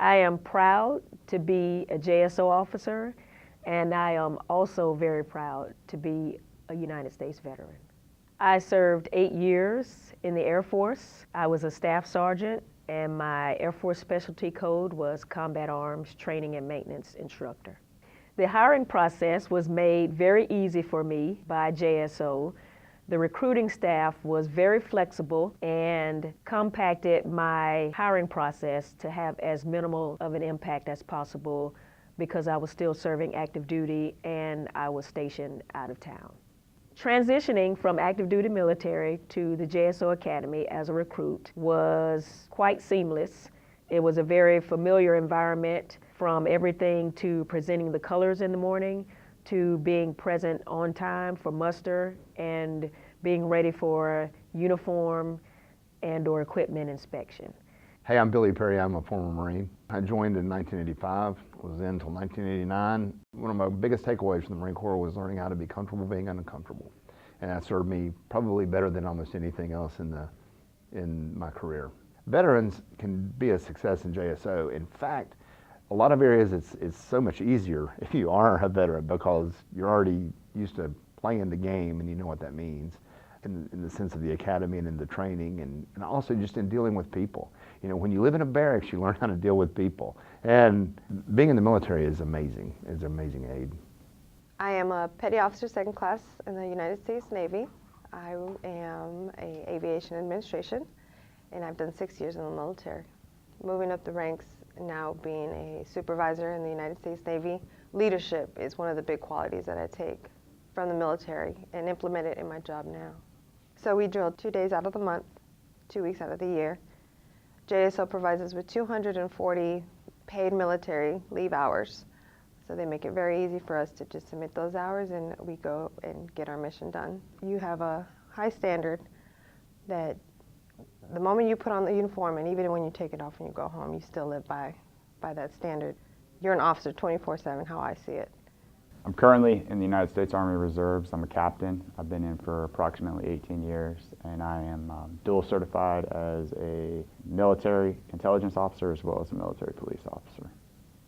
I am proud to be a JSO officer, and I am also very proud to be a United States veteran. I served 8 years in the Air Force. I was a staff sergeant, and my Air Force specialty code was Combat Arms Training and Maintenance Instructor. The hiring process was made very easy for me by JSO. The recruiting staff was very flexible and compacted my hiring process to have as minimal of an impact as possible because I was still serving active duty and I was stationed out of town. Transitioning from active duty military to the JSO Academy as a recruit was quite seamless. It was a very familiar environment, from everything to presenting the colors in the morning to being present on time for muster and being ready for uniform and/or equipment inspection. Hey, I'm Billy Perry. I'm a former Marine. I joined in 1985, was in until 1989. One of my biggest takeaways from the Marine Corps was learning how to be comfortable being uncomfortable. And that served me probably better than almost anything else in my career. Veterans can be a success in JSO. In fact, a lot of areas it's so much easier if you are a veteran because you're already used to playing the game and you know what that means in the sense of the academy and in the training and also just in dealing with people. You know, when you live in a barracks, you learn how to deal with people. And being in the military is amazing. It's an amazing aid. I am a Petty Officer Second Class in the United States Navy. I am an aviation administration, and I've done 6 years in the military. Moving up the ranks, now being a supervisor in the United States Navy, leadership is one of the big qualities that I take from the military and implement it in my job now. So we drill 2 days out of the month, 2 weeks out of the year. JSO provides us with 240 paid military leave hours. So they make it very easy for us to just submit those hours and we go and get our mission done. You have a high standard that the moment you put on the uniform and even when you take it off and you go home, you still live by that standard. You're an officer 24/7, how I see it. I'm currently in the United States Army Reserves. I'm a captain. I've been in for approximately 18 years, and I am dual certified as a military intelligence officer as well as a military police officer.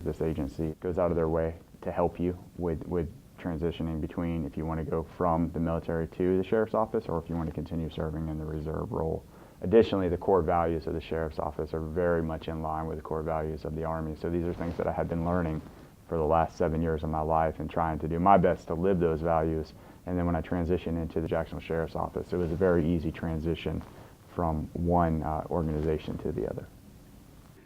This agency goes out of their way to help you with transitioning between if you want to go from the military to the Sheriff's Office or if you want to continue serving in the reserve role. Additionally, the core values of the Sheriff's Office are very much in line with the core values of the Army. So these are things that I had been learning for the last 7 years of my life and trying to do my best to live those values. And then when I transitioned into the Jacksonville Sheriff's Office, it was a very easy transition from one organization to the other.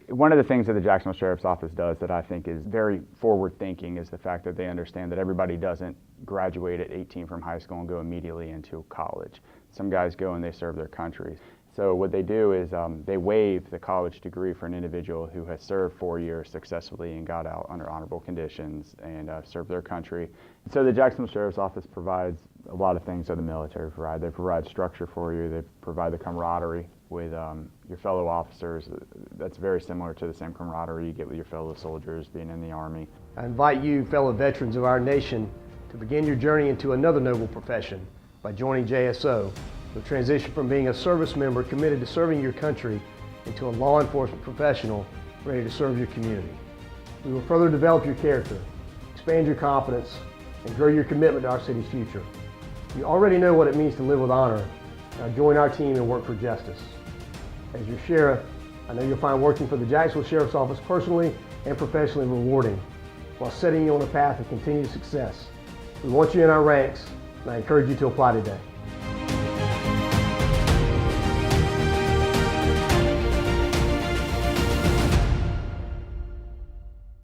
One of the things that the Jacksonville Sheriff's Office does that I think is very forward-thinking is the fact that they understand that everybody doesn't graduate at 18 from high school and go immediately into college. Some guys go and they serve their country. So what they do is they waive the college degree for an individual who has served 4 years successfully and got out under honorable conditions and served their country. So the Jacksonville Sheriff's Office provides a lot of things that the military provide. They provide structure for you. They provide the camaraderie with your fellow officers. That's very similar to the same camaraderie you get with your fellow soldiers being in the Army. I invite you, fellow veterans of our nation, to begin your journey into another noble profession by joining JSO. You'll transition from being a service member committed to serving your country into a law enforcement professional ready to serve your community. We will further develop your character, expand your confidence, and grow your commitment to our city's future. You already know what it means to live with honor. Now join our team and work for justice. As your sheriff, I know you'll find working for the Jacksonville Sheriff's Office personally and professionally rewarding, while setting you on a path of continued success. We want you in our ranks, and I encourage you to apply today.